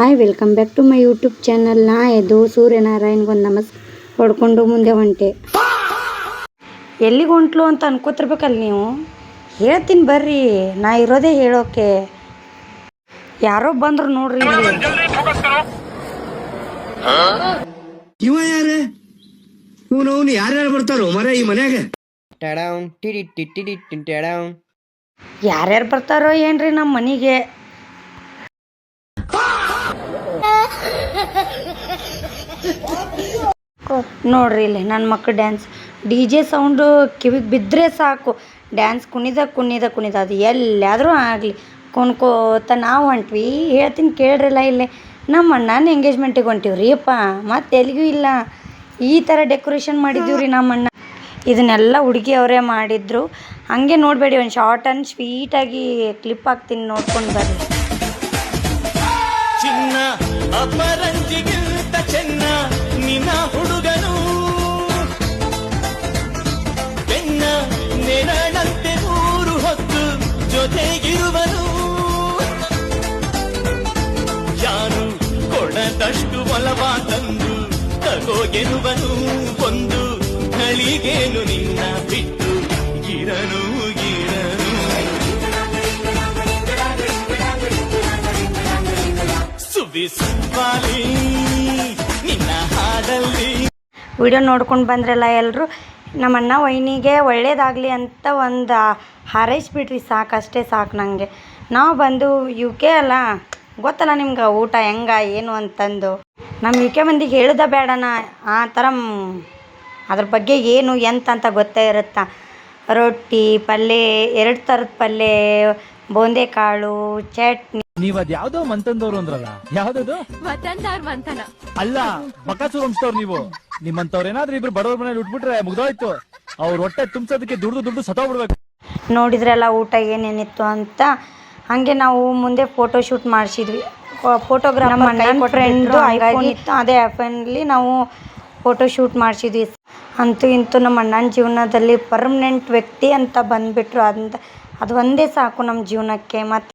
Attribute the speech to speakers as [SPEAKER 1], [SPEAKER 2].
[SPEAKER 1] Hi welcome back to my YouTube channel. ನಾ ಎದ್ದು ಸೂರ್ಯನಾರಾಯಣ್ಗೊಂದು ನಮಸ್ಕಾರ ಹೊಡ್ಕೊಂಡು ಮುಂದೆ ಹೊಂಟೆ. ಎಲ್ಲಿಗೆ ಹೊಂಟ್ಲು ಅಂತ ಅನ್ಕೋತಿರ್ಬೇಕಲ್ಲ ನೀವು. ಹೇಳ್ತೀನಿ ಬರ್ರಿ, ನಾ ಇರೋದೇ ಹೇಳೋಕೆ. ಯಾರೋ ಬಂದ್ರು ನೋಡ್ರಿ ಇಲ್ಲಿ.
[SPEAKER 2] ಇವ ಯಾರು? ಇವನು ಯಾರ್ಯಾರು ಬರ್ತಾರೋ ಮರ ಈ ಮನ್ಯಾಗ?
[SPEAKER 1] ಯಾರ್ಯಾರು ಬರ್ತಾರೋ ಏನ್ರಿ ನಮ್ಮ ಮನೆಗೆ. ನೋಡ್ರಿ ಇಲ್ಲಿ ನನ್ನ ಮಕ್ಕಳು ಡ್ಯಾನ್ಸ್. DJ ಸೌಂಡು ಕಿವಿಗೆ ಬಿದ್ದರೆ ಸಾಕು, ಡ್ಯಾನ್ಸ್ ಕುಣಿದ ಅದು ಎಲ್ಲಾದರೂ ಆಗಲಿ ಕುಣ್ಕೋತ ನಾವು ಹೊಂಟ್ವಿ. ಹೇಳ್ತೀನಿ ಕೇಳ್ರಲ್ಲ, ಇಲ್ಲೇ ನಮ್ಮ ಅಣ್ಣನ ಎಂಗೇಜ್ಮೆಂಟಿಗೆ ಹೊಂಟಿವ್ರಿ ಅಪ್ಪ, ಮತ್ತೆ ಎಲ್ಲಿಗೂ ಇಲ್ಲ. ಈ ಥರ ಡೆಕೋರೇಷನ್ ಮಾಡಿದ್ದೀವಿ ರೀ ನಮ್ಮ ಅಣ್ಣ. ಇದನ್ನೆಲ್ಲ ಹುಡುಗಿ ಅವರೇ ಮಾಡಿದ್ರು. ಹಾಗೆ ನೋಡಬೇಡಿ, ಒಂದು ಶಾರ್ಟ್ ಆ್ಯಂಡ್ ಸ್ವೀಟಾಗಿ ಕ್ಲಿಪ್ ಹಾಕ್ತೀನಿ, ನೋಡ್ಕೊಂಡು ಬರ್ರಿ.
[SPEAKER 3] ಚಿನ್ನ ಅಪರಂಜಿಗಿಂತ ಚೆನ್ನ ನಿನ್ನ ಹುಡುಗನು, ಬೆನ್ನ ನೆರಳಂತೆ ಮೂರು ಹೊತ್ತು ಜೊತೆಗಿರುವನು. ಯಾರು ಕೊಡದಷ್ಟು ಒಲವ ತಂದು ತಗೋಗೆರುವನು. ಒಂದು ಗಳಿಗೇನು ನಿನ್ನ ಬಿಟ್ಟು ಗಿರನು ಗಿರನು. ಸುವಿಸುವಾಲಿ ನಿನ್ನ ಹಾಡಲ್ಲಿ.
[SPEAKER 1] ವಿಡಿಯೋ ನೋಡ್ಕೊಂಡು ಬಂದ್ರಲ್ಲ ಎಲ್ಲರೂ. ನಮ್ಮ ಅಣ್ಣ ವೈನಿಗೆ ಒಳ್ಳೇದಾಗಲಿ ಅಂತ ಒಂದು ಹಾರೈಸ್ಬಿಟ್ರಿ, ಸಾಕು, ಅಷ್ಟೇ ಸಾಕು ನನಗೆ. ನಾವು ಬಂದು UK ಅಲ್ಲ, ಗೊತ್ತಲ್ಲ ನಿಮ್ಗೆ ಊಟ ಹೆಂಗ ಏನು ಅಂತಂದು. ನಮ್ಮ UK ಮಂದಿಗೆ ಹೇಳೋದ ಬೇಡನ, ಆ ಥರ ಅದ್ರ ಬಗ್ಗೆ ಏನು ಎಂತ ಅಂತ ಗೊತ್ತೇ ಇರುತ್ತಾ. ರೊಟ್ಟಿ ಪಲ್ಯ, 2 ಥರದ ಪಲ್ಯ, ಬೋಂದೆಕಾಳು, ಚಟ್ನಿ.
[SPEAKER 4] ನೀವ್ ಅದ್ ಯಾವ್ದೋ ಮಂತಂದವ್ರು ಅಂದ್ರಲ್ಲ, ಯಾವ್ದದು?
[SPEAKER 5] ಮಂತನ
[SPEAKER 4] ಅಲ್ಲ, ಬಕಾಸೂರ್ ವಂಶದವ್ರು ನೀವು. ನಿಮ್ಮಂತವ್ರ ಏನಾದ್ರೂ ಇಬ್ರು ಬಡವ್ರ ಮನೇಲಿ ಉಟ್ಬಿಟ್ರೆ ಮುಗ್ದೋಯ್ತು. ಅವ್ರ ಹೊಟ್ಟೆ ತುಂಬಿಸೋದಕ್ಕೆ ದುಡ್ದು ಸತ್ತೋಗ್ಬಿಡ್ಬೇಕು.
[SPEAKER 1] ನೋಡಿದ್ರಲ್ಲ ಊಟ ಏನೇನಿತ್ತು ಅಂತ. ಹಾಗೆ ನಾವು ಮುಂದೆ ಫೋಟೋ ಶೂಟ್ ಮಾಡಿಸಿದ್ವಿ. ಫೋಟೋಗ್ರಾಫರ್ ನಮ್ಮ ಫ್ರೆಂಡು ಐಫೋನ್ ಇತ್ತು, ಅದೇ ಐಫೋನಲ್ಲಿ ನಾವು ಫೋಟೋ ಶೂಟ್ ಮಾಡಿಸಿದ್ವಿ. ಅಂತೂ ಇಂತೂ ನಮ್ಮ ಅಣ್ಣನ ಜೀವನದಲ್ಲಿ ಪರ್ಮನೆಂಟ್ ವ್ಯಕ್ತಿ ಅಂತ ಬಂದುಬಿಟ್ರು. ಅದು ಒಂದೇ ಸಾಕು ನಮ್ಮ ಜೀವನಕ್ಕೆ. ಮತ್ತು